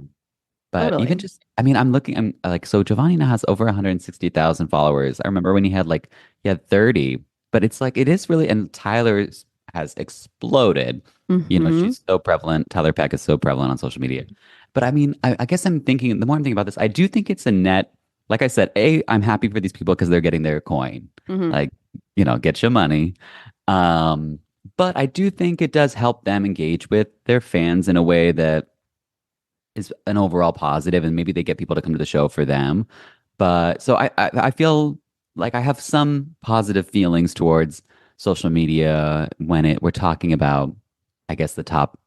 But even just, I mean, I'm like, so Giovanni now has over 160,000 followers. I remember when he had 30, but it's like, it is really, and Tyler's has exploded. You know, she's so prevalent. Tyler Peck is so prevalent on social media. But I mean, I guess I'm thinking, the more I'm thinking about this, I do think it's a net, like I said, I'm happy for these people because they're getting their coin. Like, you know, get your money. But I do think it does help them engage with their fans in a way that is an overall positive, and maybe they get people to come to the show for them. But so I feel like I have some positive feelings towards social media when we're talking about, I guess, the top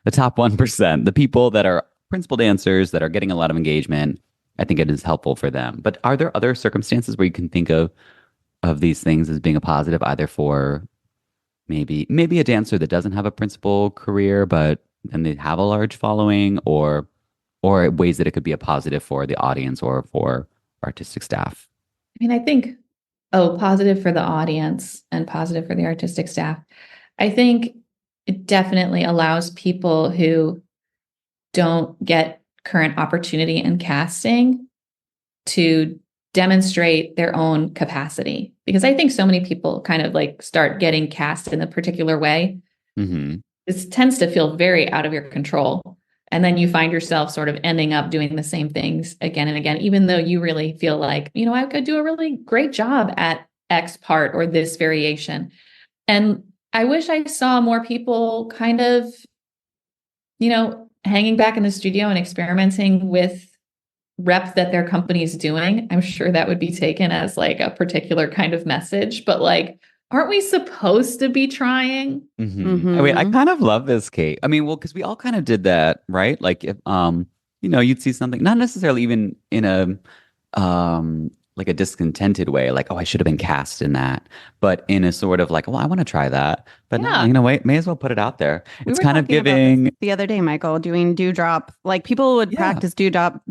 1%, the people that are principal dancers that are getting a lot of engagement. I think it is helpful for them. But are there other circumstances where you can think of these things as being a positive, either for maybe a dancer that doesn't have a principal career, but then they have a large following, or ways that it could be a positive for the audience or for artistic staff? I mean, I think, positive for the audience and positive for the artistic staff. I think it definitely allows people who don't get current opportunity in casting to demonstrate their own capacity. Because I think so many people kind of like start getting cast in a particular way. This tends to feel very out of your control. And then you find yourself sort of ending up doing the same things again and again, even though you really feel like, you know, I could do a really great job at X part or this variation. And I wish I saw more people kind of, you know, hanging back in the studio and experimenting with rep that their company's doing. I'm sure that would be taken as like a particular kind of message, but like, aren't we supposed to be trying? I mean, I kind of love this, Kate. I mean, well, because we all kind of did that, right? Like if you know, you'd see something, not necessarily even in a like a discontented way, like, oh, I should have been cast in that, but in a sort of like, well, I want to try that, but no, you know, wait, may as well put it out there. We it's were kind of talking giving about this the other day, Michael, doing dewdrop. Like people would practice dewdrop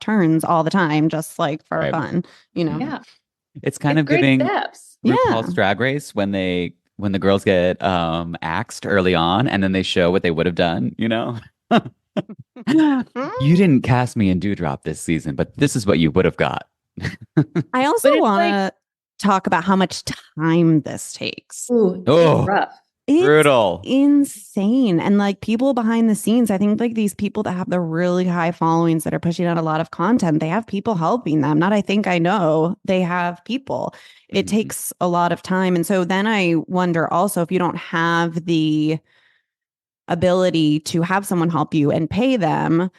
turns all the time, just like for fun, you know? Yeah. It's kind of giving steps. RuPaul's Drag Race when the girls get axed early on and then they show what they would have done, you know? You didn't cast me in Dewdrop this season, but this is what you would have got. I also want to talk about how much time this takes. Ooh, it's rough. It's brutal. Insane. And like people behind the scenes, I think like these people that have the really high followings that are pushing out a lot of content, they have people helping them. Not I think I know, they have people. It takes a lot of time. And so then I wonder also if you don't have the ability to have someone help you and pay them,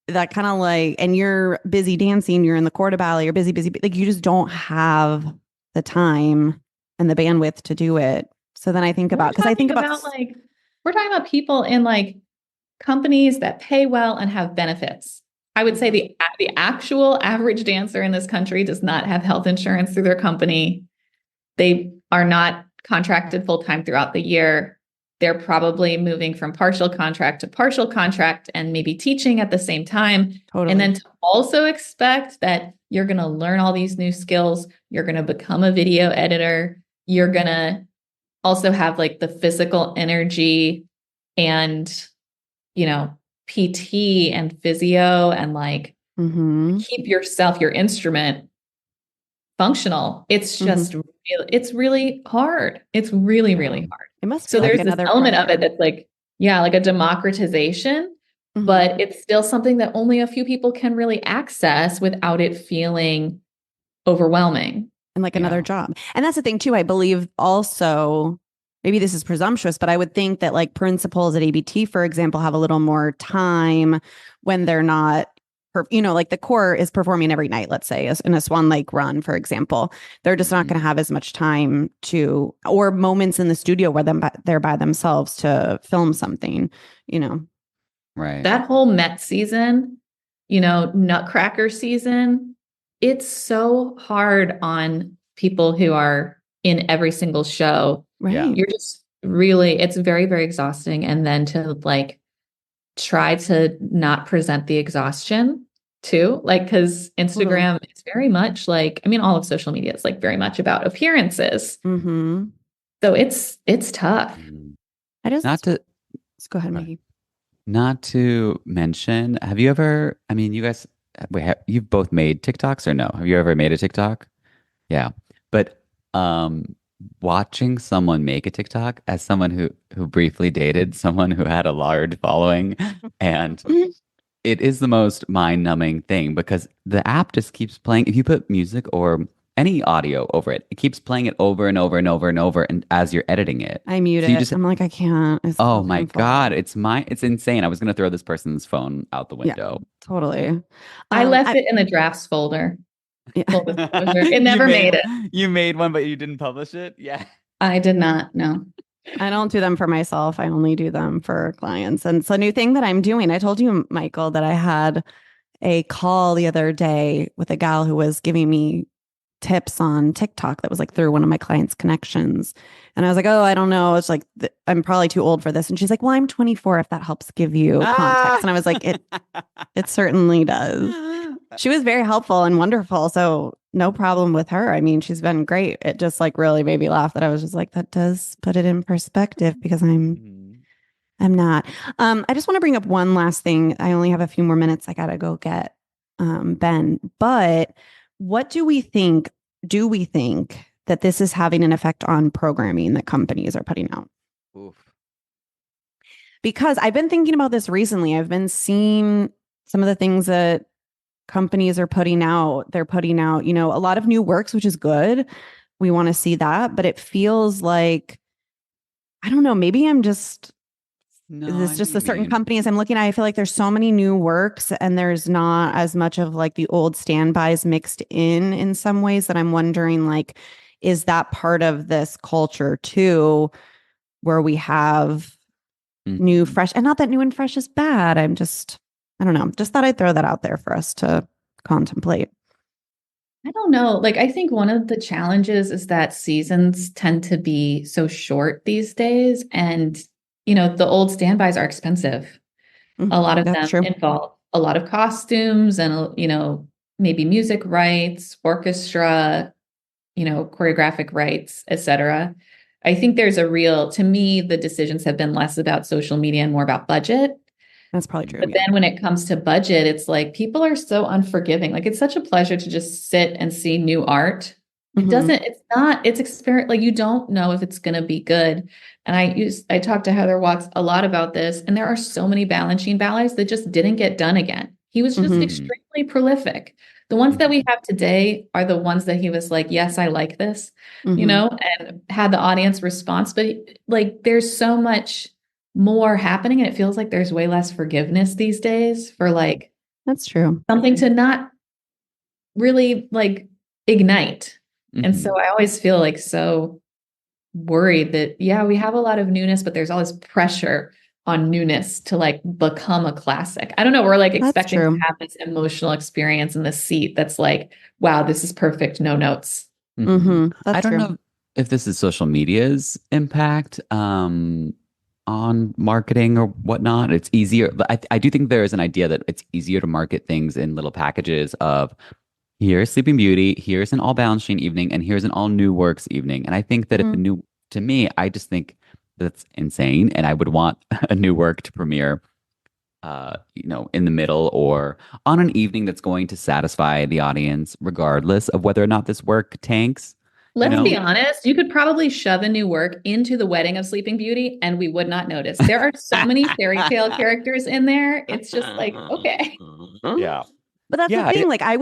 that kind of like, and you're busy dancing, you're in the court of ballet, you're busy, like you just don't have the time and the bandwidth to do it. So then I think about, because I think about like, we're talking about people in like companies that pay well and have benefits. I would say the actual average dancer in this country does not have health insurance through their company. They are not contracted full-time throughout the year. They're probably moving from partial contract to partial contract and maybe teaching at the same time. Totally. And then to also expect that you're going to learn all these new skills, you're going to become a video editor, you're going to also have like the physical energy and, you know, PT and physio and like keep yourself, your instrument functional. It's just, it's really hard. It's really, really hard. It must. So there's this element of it that's like, like a democratization, but it's still something that only a few people can really access without it feeling overwhelming. And like another job. And that's the thing too. I believe also, maybe this is presumptuous, but I would think that like principals at ABT, for example, have a little more time when they're not like the core is performing every night, let's say, as in a Swan Lake run, for example. They're just not going to have as much time or moments in the studio where they're by themselves to film something, Right. That whole Met season, Nutcracker season, it's so hard on people who are in every single show. Right. Yeah. You're just really, it's very, very exhausting. And then to like try to not present the exhaustion too, like, because Instagram is very much like, I mean, all of social media is like very much about appearances. Mm-hmm. So it's tough. I just Not to let's go ahead, Maggie. Not to mention, have you ever, I mean, you guys, you've both made TikToks or no? Have you ever made a TikTok? Yeah. But watching someone make a TikTok as someone who briefly dated someone who had a large following, and it is the most mind-numbing thing because the app just keeps playing. If you put music or any audio over it, it keeps playing it over and over and over and over, and as you're editing it. I mute So you it. just I'm like, I can't. It's Oh so my painful. God, it's insane. I was gonna throw this person's phone out the window. Totally. I left it in the drafts folder. Yeah. It never made it. You made one, but you didn't publish it? Yeah. I did not. No. I don't do them for myself. I only do them for clients. And it's a new thing that I'm doing. I told you, Michael, that I had a call the other day with a gal who was giving me tips on TikTok that was like through one of my clients' connections. And I was like, oh, I don't know. It's like, I'm probably too old for this. And she's like, well, I'm 24 if that helps give you context. And I was like, it certainly does. She was very helpful and wonderful. So no problem with her. I mean, she's been great. It just like really made me laugh that I was just like, that does put it in perspective because I'm not. I just want to bring up one last thing. I only have a few more minutes. I got to go get Ben. But what do we think? Do we think that this is having an effect on programming that companies are putting out? Oof. Because I've been thinking about this recently. I've been seeing some of the things that companies are putting out. They're putting out, a lot of new works, which is good. We want to see that. But it feels like, I don't know, maybe I'm just... This just the certain companies I'm looking at. I feel like there's so many new works and there's not as much of like the old standbys mixed in some ways that I'm wondering, like, is that part of this culture too, where we have new, fresh, and not that new and fresh is bad. I don't know. Just thought I'd throw that out there for us to contemplate. I don't know. Like, I think one of the challenges is that seasons tend to be so short these days. And the old standbys are expensive. A lot of them involve a lot of costumes and, maybe music rights, orchestra, choreographic rights, etc. I think there's to me, the decisions have been less about social media and more about budget. That's probably true. But then when it comes to budget, it's like people are so unforgiving. Like, it's such a pleasure to just sit and see new art. It's experience. Like, you don't know if it's going to be good. And I talked to Heather Watts a lot about this, and there are so many Balanchine ballets that just didn't get done again. He was just extremely prolific. The ones that we have today are the ones that he was like, yes, I like this, and had the audience response. But like, there's so much more happening, and it feels like there's way less forgiveness these days for like, that's true, something to not really like ignite. And so I always feel like so worried that, we have a lot of newness, but there's all this pressure on newness to like become a classic. I don't know. We're like expecting to have this emotional experience in the seat that's like, wow, this is perfect. No notes. I don't know if this is social media's impact on marketing or whatnot. It's easier. I do think there is an idea that it's easier to market things in little packages of, here's Sleeping Beauty, here's an all Balanchine evening, and here's an all new works evening. And I think that to me, I just think that's insane. And I would want a new work to premiere, in the middle or on an evening that's going to satisfy the audience, regardless of whether or not this work tanks. Let's be honest. You could probably shove a new work into the wedding of Sleeping Beauty and we would not notice. There are so many fairy tale characters in there. It's just like, okay. Yeah. But that's the thing. Like, I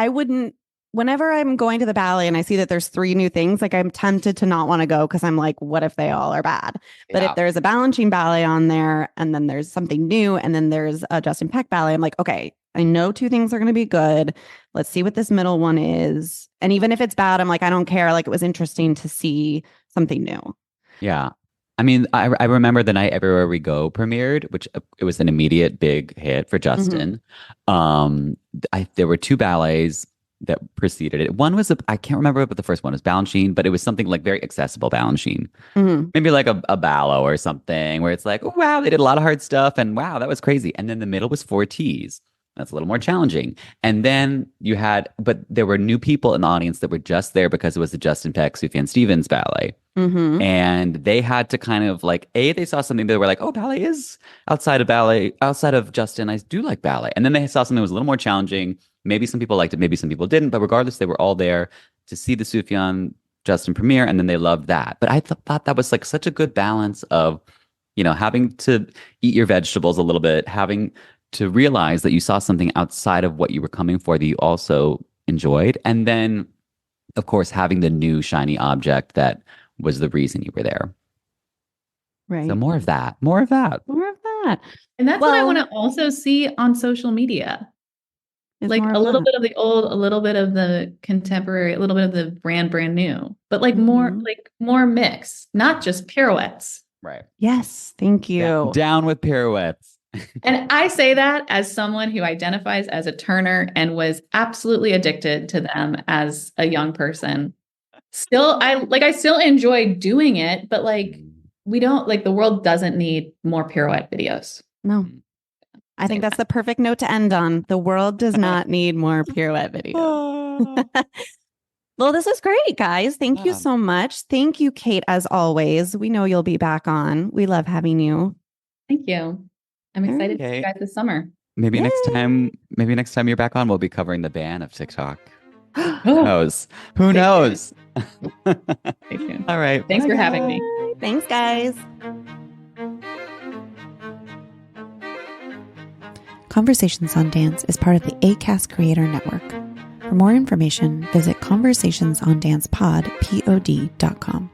wouldn't, whenever I'm going to the ballet and I see that there's 3 new things, like, I'm tempted to not want to go because I'm like, what if they all are bad? But if there's a Balanchine ballet on there and then there's something new and then there's a Justin Peck ballet, I'm like, okay, I know two things are going to be good. Let's see what this middle one is. And even if it's bad, I'm like, I don't care. Like, it was interesting to see something new. Yeah. I mean, I remember the night Everywhere We Go premiered, which it was an immediate big hit for Justin. There were two ballets that preceded it. One was I can't remember what the first one was, Balanchine, but it was something like very accessible Balanchine. Maybe like a ballo or something where it's like, oh, wow, they did a lot of hard stuff and wow, that was crazy. And then the middle was Four T's. That's a little more challenging. And then but there were new people in the audience that were just there because it was the Justin Peck, Sufjan Stevens ballet. And they had to kind of like, they saw something that were like, oh, ballet is outside of Justin. I do like ballet. And then they saw something that was a little more challenging. Maybe some people liked it, maybe some people didn't. But regardless, they were all there to see the Sufjan Justin premiere. And then they loved that. But I thought that was like such a good balance of, having to eat your vegetables a little bit, having to realize that you saw something outside of what you were coming for that you also enjoyed. And then, of course, having the new shiny object that was the reason you were there. Right. So more of that. More of that. More of that. And that's what I want to also see on social media. Like a little bit of the old, a little bit of the contemporary, a little bit of the brand new, but like more mix, not just pirouettes. Right. Yes. Thank you. Down with pirouettes. And I say that as someone who identifies as a Turner and was absolutely addicted to them as a young person. I still enjoy doing it, but like we don't the world doesn't need more pirouette videos. No. I think that's the perfect note to end on. The world does not need more pirouette videos. Well, this is great, guys. Thank you so much. Thank you, Kate, as always. We know you'll be back on. We love having you. Thank you. I'm excited to see you guys this summer. Maybe next time you're back on, we'll be covering the ban of TikTok. Who knows? Who knows? All right. Thanks for having me. Thanks, guys. Conversations on Dance is part of the ACAST Creator Network. For more information, visit conversationsondancepod.com.